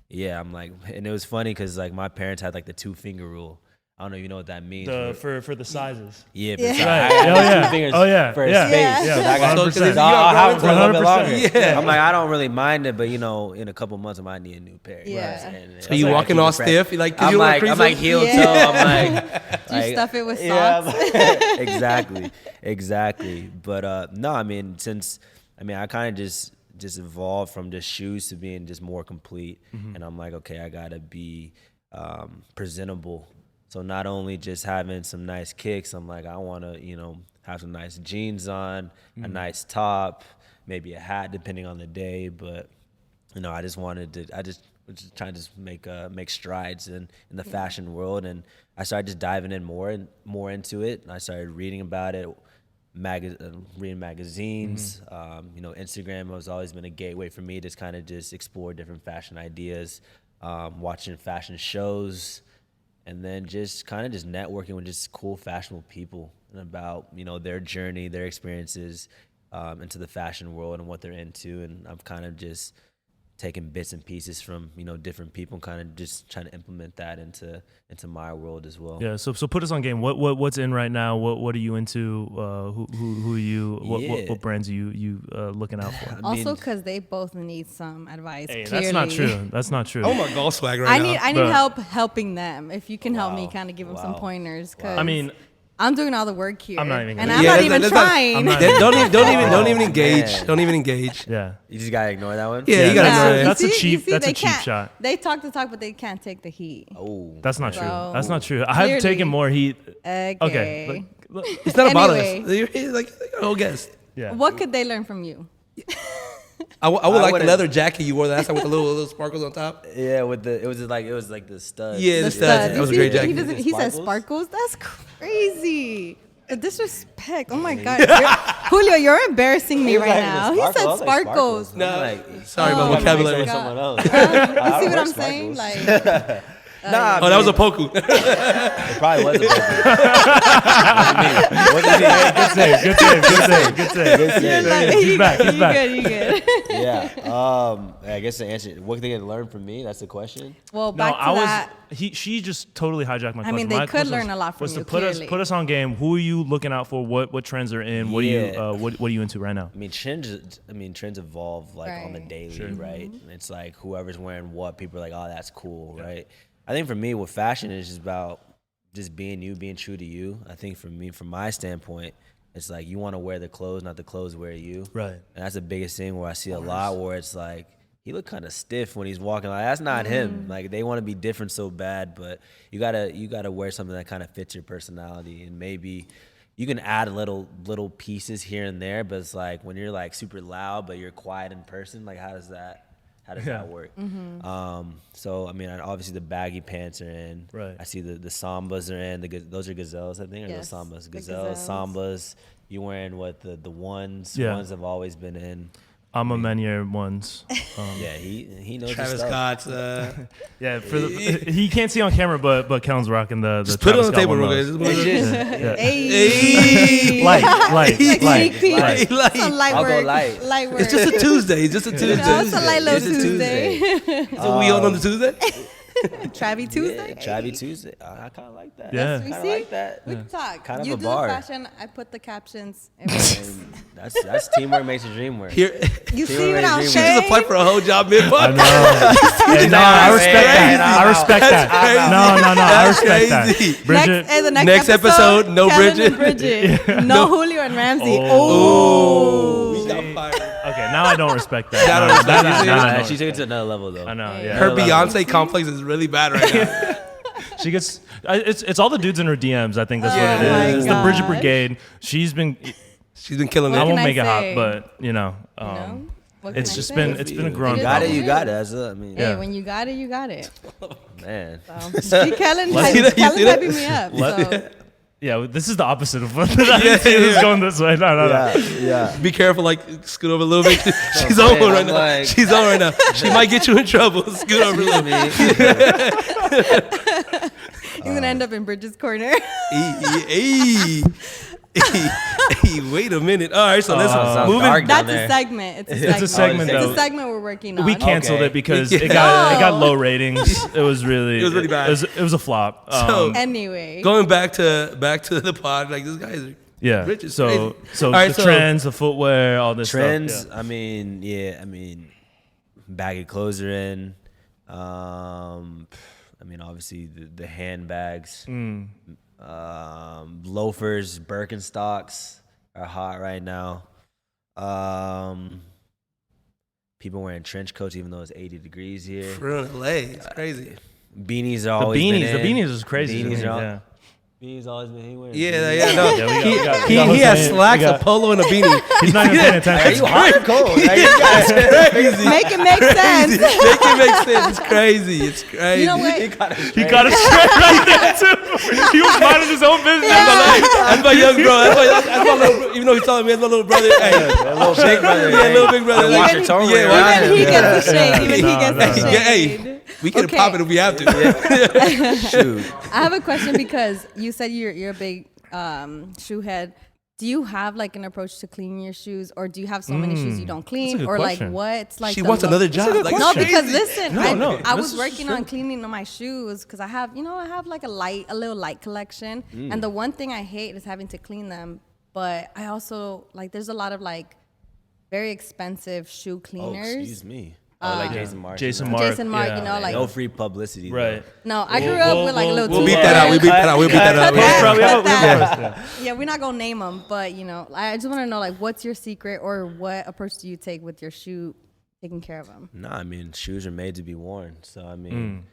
yeah, I'm like, and it was funny because like my parents had like the 2-finger rule. I don't know if you know what that means. For the sizes. Yeah, Right. I have 2 fingers for a space. Yeah. I got 100%. I'll have it for a little bit longer. Yeah. I'm like, I don't really mind it, but in a couple months I might need a new pair. Yeah. And So you walking all stiff? You like? I'm like heel toe. I'm like, do you stuff it with socks? Exactly. But no, I mean, I kind of just evolved from just shoes to being just more complete, and I'm like, okay, I gotta be presentable. So not only just having some nice kicks, I'm like, I want to, have some nice jeans on, a nice top, maybe a hat depending on the day. But, I just wanted to, was just trying to just make strides in the fashion world. And I started just diving in more into it. And I started reading about it, reading magazines. Instagram has always been a gateway for me to kind of just explore different fashion ideas, watching fashion shows. And then just kind of just networking with just cool, fashionable people and about, their journey, their experiences into the fashion world and what they're into. And I've kind of just taken bits and pieces from, different people and kind of just trying to implement that into my world as well. Yeah. So put us on game. What's in right now? What are you into? Who are you? What brands are you looking out for? Also, because they both need some advice. Hey, clearly. that's not true. Oh my golf swag right now. I need help helping them. If you can help me, kind of give them some pointers. Cause I'm doing all the work here. I'm not even. And I'm not even trying. Don't even engage. Man. Don't even engage. Yeah. You just gotta ignore that one. Yeah, you gotta ignore it. That's a cheap shot. They talk the talk, but they can't take the heat. Oh, that's not true. So, that's not true. I have taken more heat. Okay. It's not about Anyway. us. You're like a whole guest. Yeah. What could they learn from you? I would like the leather jacket you wore last time with the little sparkles on top. Yeah, it was like the studs. Yeah, the studs. That was a great jacket. He said sparkles. That's crazy. The disrespect. Oh my God. Julio, you're embarrassing me right now. He said sparkles. No, sorry about vocabulary. You see what I'm saying? Like, Nah, Oh, that was a Poku. It probably was a Poku. Good save. He's back. You good. Yeah. I guess to answer, what they can learn from me? That's the question. Well, back to that. She just totally hijacked my question. I mean, they could learn a lot from you. Put us on game. Who are you looking out for? What trends are in? What are you what are you into right now? I mean, trends evolve like on the daily, right? And it's like whoever's wearing what, people are like, oh, that's cool, right? I think for me, with fashion, it's just about just being you, being true to you. I think for me, from my standpoint, it's like you want to wear the clothes, not the clothes wear you. Right. And that's the biggest thing where I see a lot where it's like, he look kind of stiff when he's walking. Like, that's not him. Like, they want to be different so bad, but you gotta wear something that kind of fits your personality. And maybe you can add little pieces here and there, but it's like when you're like super loud, but you're quiet in person, like how does that work? So I mean, obviously the baggy pants are in. Right. I see the Sambas are in. Those are Gazelles, I think, or Yes, those Sambas. the Gazelles, Gazelles. Sambas. You wearing what the ones? Yeah. Ones have always been in. I'm a Menswear ones. Yeah, he knows Travis his stuff. Scott's. Yeah, he can't see on camera, but Kellyn's rocking the Just put it on the Travis table Scott real one, quick. though. Hey. Light. Some light I'll work. go light. Light work. It's just a Tuesday. It's just a Tuesday. No, it's a light little It's a Tuesday. So we on the Tuesday? Travy Tuesday. Yeah, Travy Tuesday. I kind of like that. Yeah. We Kinda see? like that. We can talk. Kind of you a do bar. the fashion. I put the captions. It works. And that's teamwork makes the dream work. Here, You Teamwork see what I'm makes she the dream just saying? applied for a whole job mid-podcast. Hey, no, I respect that. I respect that. crazy. No, I That's respect crazy. that. Bridget, The Next episode, no Kellyn Bridget. and Bridget. No Julio and Ramsey. Oh. We got fired. okay, now I don't respect that. I don't No, respect no, it. no, Nah, no. she took it to another level though. I know, Hey. yeah. Her Beyonce complex is really bad right now. She gets it's all the dudes in her DMs. I think that's Yeah. what it Oh is. my It's the Bridget gosh. Brigade. She's been. She's been killing I it. can won't I make it say? hot, but What can it's I just say? been a growing You got it. problem. You got it. That's it. I mean, Hey, Yeah. when you got it, you got it. man. So, see, Kellyn, Let's see that. You Kellyn's see that? hyping me up. So. Yeah, this is the opposite of what I didn't see this going this way. No. Yeah. Be careful, like scoot over a little bit. She's on one right I'm now. like- She's on right now. She might get you in trouble. Scoot over a little bit. You're gonna end up in Bridget's corner. Hey, wait a minute. All right, so let's sounds move dark in. down That's there. a segment. It's a segment. It's a segment, It's though. a segment we're working on. We canceled Okay. it because Yeah. it got low ratings. It was really bad. It was a flop. So- Anyway. Going back to the pod, like this guy is yeah. Rich is So crazy. All right, the trends, the footwear, all this Trends. stuff. I mean, baggy clothes are in. I mean, obviously the handbags, loafers, Birkenstocks are hot right now. People wearing trench coats even though it's 80 degrees here. for LA. It's crazy. Beanies are The always been beanies, the in. beanies is crazy. to Beanies me, are all- yeah. Beanies always been anywhere. Yeah, no. Yeah, we got He Jose, has slacks, we a got- polo, and a beanie. He's not even paying Are attention. you hot or cold? Like, you guys- Crazy. Make it make sense. Make it make sense. It's crazy. It's crazy. You know what? He got it He straight. got it straight right there too. He was minding his own business. That's my young bro. That's my little. Even though he's telling me that's my little brother. Hey, A little big brother. yeah, little big brother. Watch Like, your tone. yeah, when you're watch around Even he him. gets the shade. Even he gets the Yeah, shade. hey, we can Okay. pop it if we have to. Shoot. I have a question because you said you're a big shoe head. Do you have like an approach to cleaning your shoes, or do you have so many shoes you don't clean, good or question. like what's like? She the wants look- another job. Like, No, it's because crazy. listen, No, I this was is working true. on cleaning my shoes because I have like a little light collection, and the one thing I hate is having to clean them. But I also like there's a lot of like very expensive shoe Oh, cleaners. excuse me. like Jason Mark. Jason and Mark. that. Jason Mark, yeah. you know, like No free publicity. Right. no, I grew up with like a little. We'll beat two that out. We friends. beat that out. We'll beat that out. Cut that. Probably have a- Cut we have that. a- Yeah, we're not gonna name them, but you know, I just want to know like, what's your secret, or what approach do you take with your shoe, taking care of them? No, I mean, shoes are made to be worn. So, I mean,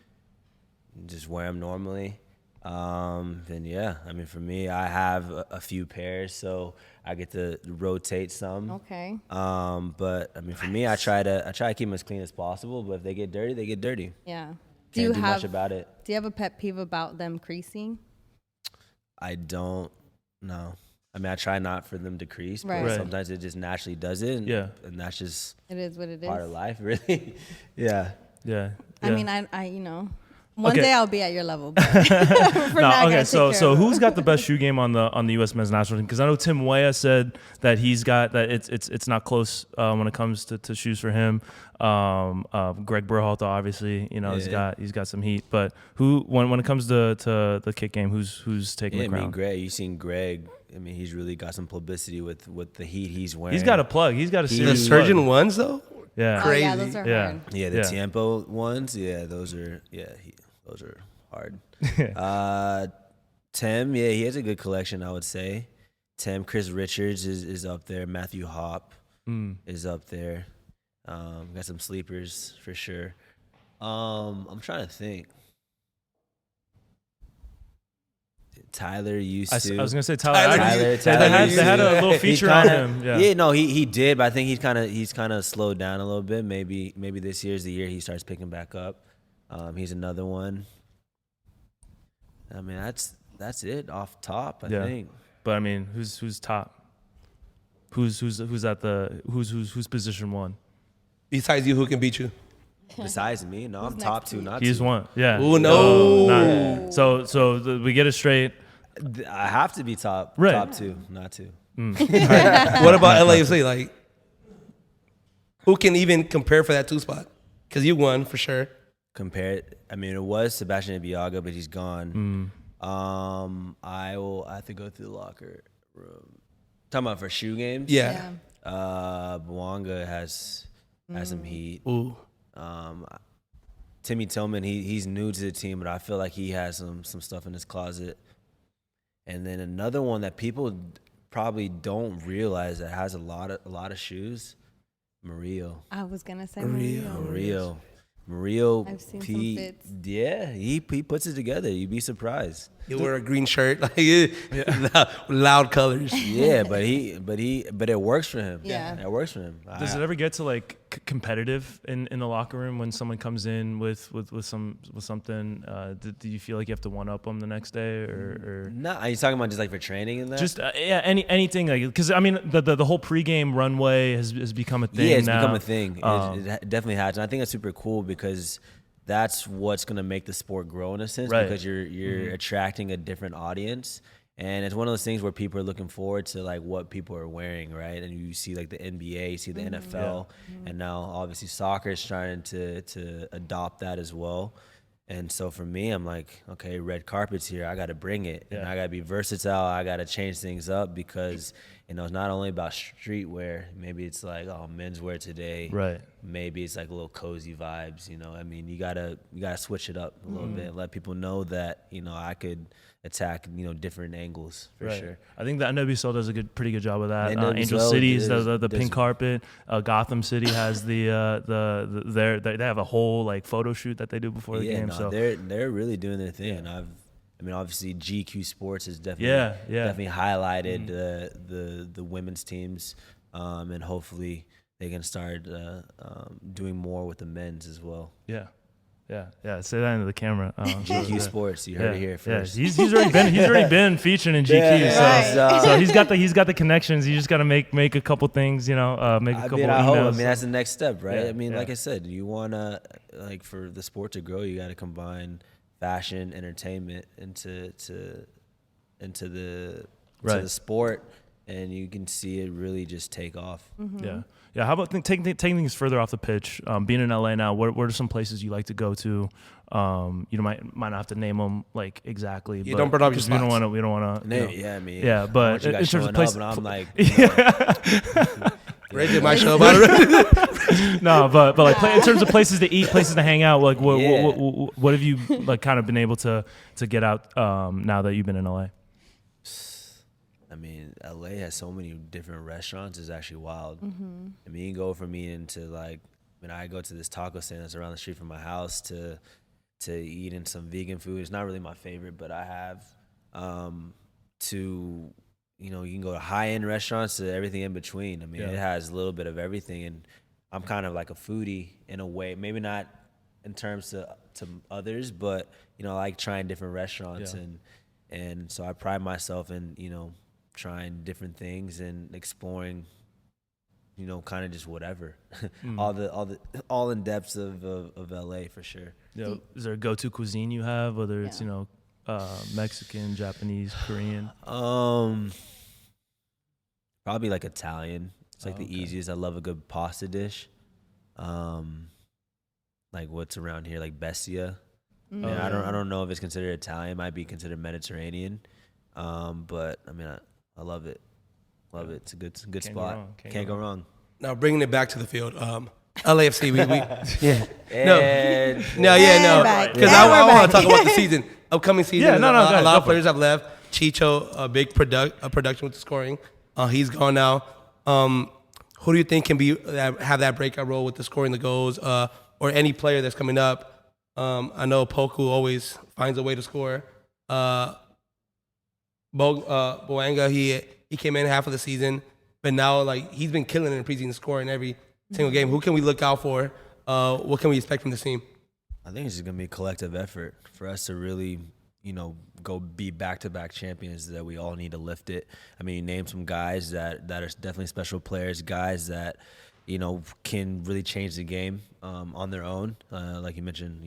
just wear them normally. And yeah, I mean, for me, I have a few pairs, so I get to rotate some. Okay. But I mean, for me, I try to keep them as clean as possible. But if they get dirty, they get dirty. Yeah. Can't do much about it. Do you have a pet peeve about them creasing? I don't know. I mean, I try not for them to crease, Right. but Right. sometimes it just naturally does it. And, Yeah. and that's just It is what it is. part of life, really. Yeah. Yeah. I yeah. mean, I you know, One Okay. day I'll be at your level. But for now, I gotta take So care of who's it. got the best shoe game on the U.S. men's national team? Because I know Tim Weah said that he's got that it's not close when it comes to shoes for him. Greg Berhalter, obviously, he's got some heat. But when it comes to the kick game, who's taking the I mean, crown? Greg. You seen Greg? I mean, he's really got some publicity with the heat he's wearing. He's got a plug. He's got a The serious surgeon plug. ones though. Yeah. Oh, yeah, Crazy. those are Yeah. hard. Yeah, the Yeah. Tiempo ones. Yeah, those are hard. Tim, yeah, he has a good collection, I would say. Tim, Chris Richards is up there. Matthew Hopp is up there. Got some sleepers for sure. I'm trying to think. Tyler used I to. was gonna say Tyler. Tyler- They had a little feature on him. Yeah. No, he did, but I think he's kind of slowed down a little bit. Maybe this year's the year he starts picking back up. He's another one. I mean, that's it off top. I think. But I mean, who's top? Who's position one? Besides you, who can beat you? Besides me, no, I'm Who's top next two, to you? not He's two. one. Yeah. Oh no! Not- So we get it straight. I have to be top Right. top two, not two. What about LAFC? Like, who can even compare for that 2 spot? Because you won for sure. Compared, I mean, it was Sebastian Biaga, but he's gone. I will have to go through the locker room. Talking about for shoe games. Yeah. Bwanga has some heat. Ooh. Timmy Tillman, he's new to the team, but I feel like he has some stuff in his closet. And then another one that people probably don't realize that has a lot of shoes, Murillo. I was gonna say Murillo. Murillo, I've seen some he, fits. yeah, he puts it together. You'd be surprised. You wear a green shirt, like loud colors. Yeah, but it works for him. Yeah. It works for him. Does it ever get to like competitive in the locker room when someone comes in with something? Do you feel like you have to one up them the next day or? No, are you talking about just like for training and that? Just anything like, because I mean the whole pregame runway has become a thing. Yeah, it's now. become a thing. It definitely has, and I think that's super cool because that's what's gonna make the sport grow in a sense, Right. because you're attracting a different audience, and it's one of those things where people are looking forward to like what people are wearing, right? And you see like the NBA, you see the NFL, and now obviously soccer is trying to adopt that as well. And so for me, I'm like, okay, red carpet's here. I got to bring it. And I got to be versatile. I got to change things up because, it's not only about streetwear. Maybe it's like, menswear today. Right. Maybe it's like a little cozy vibes, I mean, you gotta switch it up a little bit and let people know that, I could attack, different angles for Right. sure. I think the NWSL does a pretty good job of that. NWSL Angel City is does- the does- pink carpet. Gotham City has they have a whole like photo shoot that they do before the game. No, So they're really doing their thing. Obviously GQ Sports has definitely highlighted the women's teams, and hopefully they can start doing more with the men's as well. yeah. Say that into the camera. GQ Sports, you heard it here first. Yeah. He's already been featured in GQ. Right. So he's got the connections. You just got to make a couple things. Make a couple emails. That's the next step, right? Yeah, like I said, you wanna for the sport to grow, you got to combine fashion, entertainment into the sport, and you can see it really just take off. Yeah. How about taking things further off the pitch? Being in LA now, what are some places you like to go to? You might not have to name them like exactly. You don't burn up your because we don't spots. want to. Yeah, I mean, Yeah, but you guys in terms showing of places, up, and I'm like, Ray did my show about it. no, but like in terms of places to eat, places to hang out, like Yeah. what have you like kind of been able to get out now that you've been in LA? I mean, LA has so many different restaurants. It's actually wild. I mean, you can go from eating to like, when I go to this taco stand that's around the street from my house to eating some vegan food. It's not really my favorite, but I have to, you can go to high-end restaurants to everything in between. I mean, it has a little bit of everything, and I'm kind of like a foodie in a way. Maybe not in terms to others, but I like trying different restaurants, and so I pride myself in trying different things and exploring kind of just whatever. all in depths of LA for sure. Yeah. Is there a go-to cuisine you have, whether it's Mexican, Japanese, Korean? Probably like Italian. It's like the easiest. I love a good pasta dish. Like what's around here, like Bestia. And I don't know if it's considered Italian. It might be considered Mediterranean. But I mean, I love it. Love it. It's a good Can't spot. go wrong. Can't go wrong. Now bringing it back to the field, LAFC. Because I want to talk about the season, upcoming season. Yeah, a lot of players have left. Chicho, a big production with the scoring. He's gone now. Who do you think can have that breakout role with the scoring the goals, or any player that's coming up? I know Poku always finds a way to score. Boanga, he came in half of the season, but now like he's been killing it in preseason, scoring every single game. Who can we look out for? What can we expect from the team? I think it's just gonna be a collective effort for us to really, go be back-to-back champions. That we all need to lift it. I mean, name some guys that are definitely special players, guys that can really change the game on their own. Like you mentioned,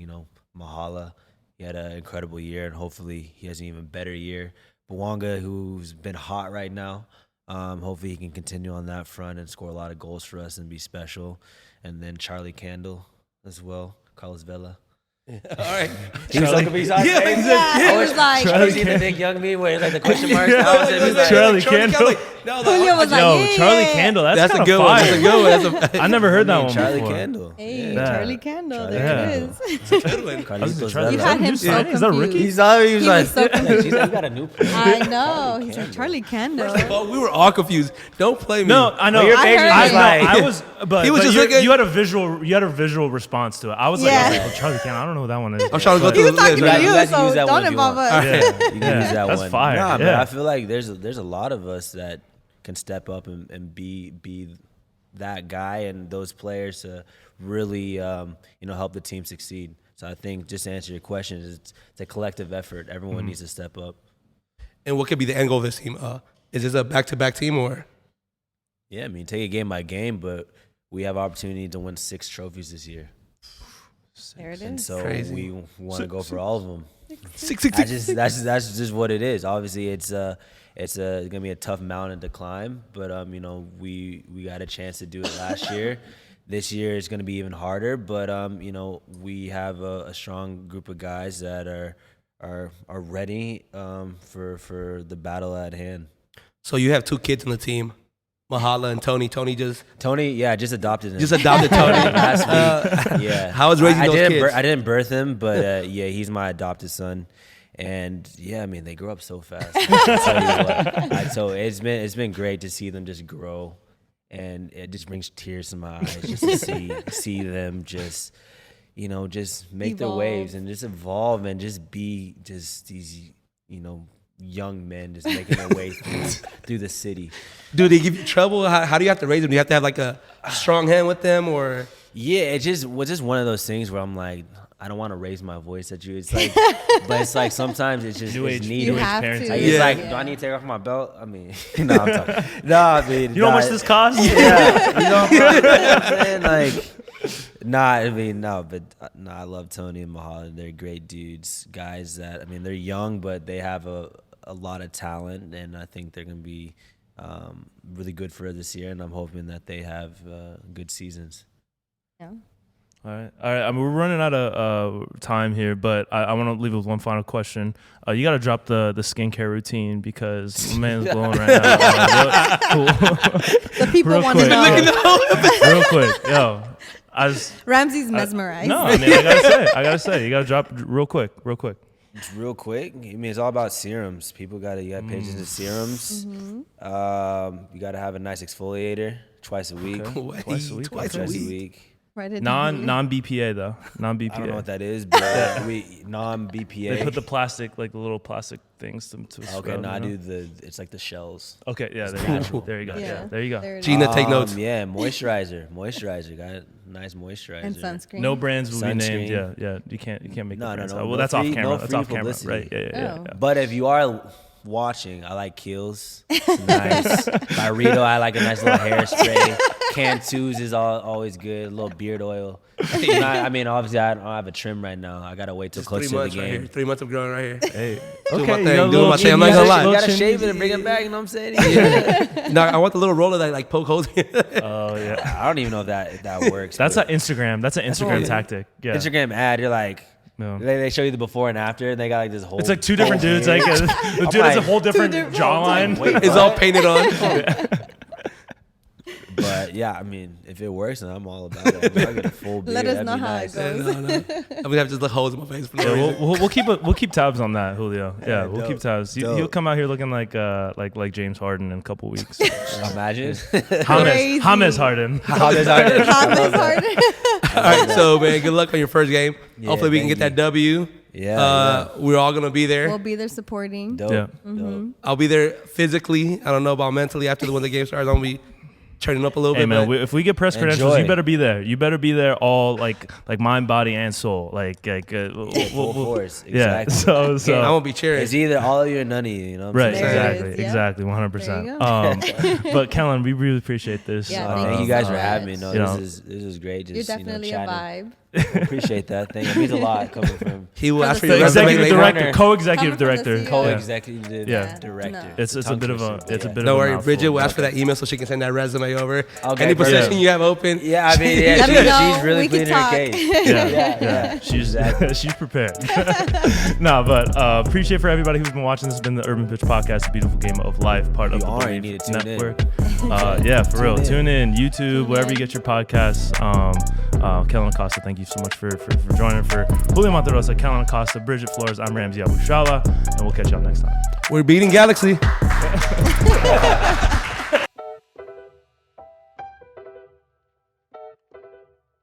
Mahala, he had an incredible year, and hopefully he has an even better year. Boanga, who's been hot right now, hopefully he can continue on that front and score a lot of goals for us and be special. And then Charlie Candle as well, Carlos Vela. All right. He was so confused. I was like, Charlie see the big young me where it's like the question marks. That was it. He was like, Charlie Candle. Julio was like, Charlie Candle. That's a kind good of one. fire. That's a good one. I never heard that one Charlie before. Candle. Hey, Yeah. Charlie Candle. Charlie There it is. Carlitos Charlie- You Vela. had him so confused. Is that Ricky? He was like, so confused. she's like, you got a new player. I know. He's like, Charlie Candle. Well, we were all confused. Don't play me. No, I know. Well, your face was just I like- was, but He was but just you, looking- you had a visual response to it. I was like, Yeah. oh, Charlie Candle. I don't know who that one is. I'm trying to go He through was the talking list. to you, guys can so use that don't one if you involve want. us. Yeah. You can Yeah, use that that's one. fire. Nah, but Yeah. I feel like there's a lot of us that can step up and be that guy and those players to really help the team succeed. So I think, just to answer your question, it's a collective effort. Everyone needs to step up. And what could be the end goal of this team? Is this a back-to-back team or? Yeah, I mean, take it game by game, but we have opportunity to win 6 trophies this year. There it And is. so Crazy. we want to go for all of them. Six. That's just what it is. Obviously, it's gonna be a tough mountain to climb, but we got a chance to do it last year. This year is gonna be even harder, but we have a strong group of guys that are ready for the battle at hand. So you have 2 kids on the team, Mahala and Tony. Tony just adopted him. adopted Tony. last week. Yeah. How was raising those kids? I didn't birth him, but he's my adopted son. And yeah, I mean, they grow up so fast. I'll tell you what. So it's been great to see them just grow, and it just brings tears to my eyes just to see them just make their Evolve. waves and just evolve and just be just these young men just making their way through the city. Do they give you trouble? How do you have to raise them? Do you have to have like a strong hand with them, or? Yeah, it was just one of those things where I'm like, I don't want to raise my voice at you. It's like, but it's like sometimes it's just it's needed. You have parents. to. Like, it's like, Yeah. do I need to take off my belt? I mean, no, I'm talking. No, I mean, You know how much this costs? Yeah, you know what I'm saying? Like, I love Tony and Mahala. They're great dudes, guys that, I mean, they're young, but they have a lot of talent, and I think they're going to be really good for this year, and I'm hoping that they have good seasons. Yeah. All right. I mean, we're running out of time here, but I want to leave with one final question. You got to drop the skincare routine because my man's glowing right now. Cool. The people Real want to quick. know. Real quick, yo. Ramsey's mesmerized. No, I mean, I gotta say, you gotta drop real quick. It's real quick. I mean, it's all about serums. You got to pay attention to serums. Mm-hmm. You got to have a nice exfoliator twice a week. Okay. Twice a week. Twice Twice a a week. week. Write it down. Non BPA though. Non BPA. I don't know what that is, but non-BPA. They put the plastic, like the little plastic things to scrub, Okay, no, I you know? do it's like the shells. Okay, yeah, there you go. Yeah, there you go. There it is. Gina, take notes. Yeah, moisturizer. Got a nice moisturizer. And sunscreen. No brands will be named. Sunscreen. Yeah. You can't make No, the brands. no, Well, no that's free- off camera. no That's free off camera, publicity. right? Yeah. Oh. But if you are watching, I like Kiehl's. It's nice. By Rito, I like a nice little hairspray. Cantus is always good. A little beard oil. I mean, obviously, I don't have a trim right now. I gotta wait till Just close 3 to the months right game. here. 3 months of growing right here. Hey, Doing okay, my you thing. got a Doing my thing. I'm not gonna lie. You gotta shave it and bring it back. You know what I'm saying? Yeah. No, I want the little roller that like poke holes. Oh yeah, I don't even know if that works. that's but an Instagram. That's an Instagram what- tactic. Yeah, Instagram ad. You're like, No. they show you the before and after, and they got like this whole. It's like two different whole dudes. head. Like the dude has a whole different different- jawline. Wait, It's what? all painted on. But yeah, I mean, if it works, then I'm all about it. I get a full beard. Let us that'd know be how nice. it goes. No. I'm gonna have just the holes in my face for no Yeah, reason. we'll keep tabs on that, Julio. Yeah, we'll dope. keep tabs. Dope. He'll come out here looking like James Harden in a couple weeks. Imagine. Crazy. James Harden. James Harden. James Harden. All right, so man, good luck on your first game. Yeah, Hopefully we can thank get that W. Yeah. We're all gonna be there. We'll be there supporting. Dope. Yeah. Dope. I'll be there physically. I don't know about mentally. After when the game starts, I'm gonna be turning up a little Hey bit. man, but if we get press credentials, Enjoy. you better be there. You better be there, all like mind, body, and soul. Full force. Yeah. Exactly. So I won't be cheering. It's either all of you or none of you. You know what I'm right, saying? There it exactly, is, yeah. exactly, 100%. There you But Kellyn, we really appreciate this. Yeah, Thank you so guys for much. having me. No, You know, this is great. You're Just definitely a chatting. vibe. Appreciate that. Thank you. It means a lot coming from He will From ask for the your The resume executive later. director, Coming co-executive from the director. CEO. co-executive Yeah. director. No. It's a Tongue bit of a twister. it's a Yeah. bit Don't of a worry, mouthful. Bridget will ask for that email so she can send that resume over. Okay, Any perfect. position you have open. Yeah, I mean, yeah, Let me know. she's really We can pleading her talk. case. Yeah. She's Exactly. she's prepared. No, but appreciate for everybody who's been watching. This has been the Urban Pitch Podcast, the beautiful game of life, part of You the are, Believe you need to tune in. Network. Yeah, for real. in. Tune in, YouTube, wherever you get your podcasts. Kellyn Acosta, thank you so much for joining. For Julio Monterosa, Kellyn Acosta, Bridget Flores, I'm Ramsey Abushala, and we'll catch y'all next time. We're beating Galaxy.